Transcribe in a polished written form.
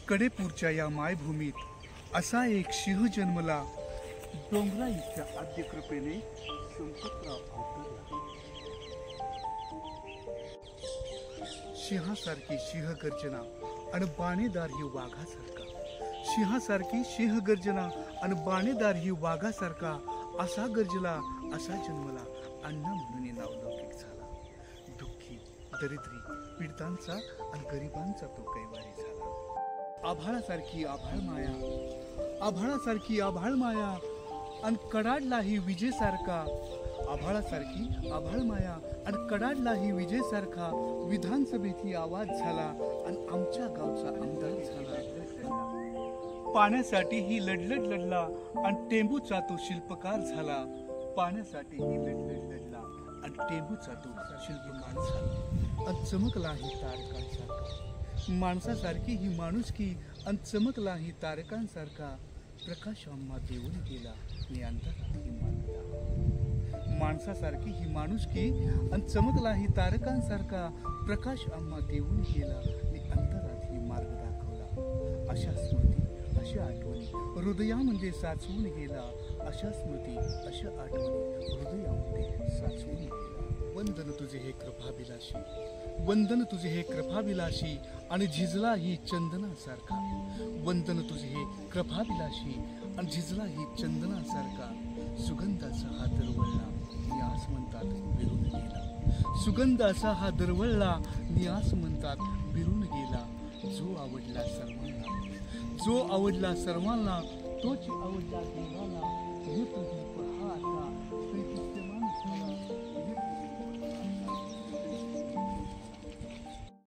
कडेपूरच्या या मायभूमीत असा एक सिंह जन्मला, डोंगराईच्या आद्य कृपेने संपतराव अवतरला। सिंहासारखी सिंह गर्जना आणि बाणेदार ही वाघासारखा, सिंहासारखी सिंह गर्जना आणि बाणेदार ही वाघासारखा असा गरजला, असा जन्मला, अण्णा म्हणून नावलौकिक झाला। दुःखी, दरिद्री, पीडितांचा आणि गरिबांचा तो कैवारी झाला। आभाळासारखी आभाळ माया, आभाळासारखी आभाळ माया आणि कडाडलाही विजेसारखा, आभाळासारखी आभाळ माया आणि कडाडलाही विजेसारखा विधानसभेत आवाज झाला आणि आमच्या गावचा आमदार झाला। पाण्यासाठीही लढलढ लढला आणि टेंबूचा तो शिल्पकार झाला। पाण्यासाठीही लढलढ लढला आणि टेंबूचा तो शिल्पकार झाला आणि चमकलाही तारकांसारखा। माणसासारखी ही माणुसकी आणि चमकलाही तारकांसारखा, प्रकाश आम्हा देऊन गेला आणि अंतरात ही मानला। माणसासारखी ही माणुसकी आणि चमकलाही तारकांसारखा, प्रकाश आम्हा देऊन गेला आणि अंतरात ही मार्ग दाखवला। अशा स्मृती, अशा आठवणी हृदयामध्ये साचवून गेला, अशा स्मृती, अशा आठवणी हृदयामध्ये साचवून गेला। वंदन तुझे हे कृपाभिलाषी, वंदन तुझे हे कृपाभिलाषी आणि झिजला ही चंदनासारखा। वंदन तुझे हे कृपाभिलाषी आणि झिजला ही चंदनासारखा, सुगंधाचा हा दरवळला नियास म्हणतात विरून गेला। सुगंधाचा हा दरवळला नियास म्हणतात विरून गेला। जो आवडला सर्वांना, जो आवडला सर्वांना, तोच आवडला देवाला।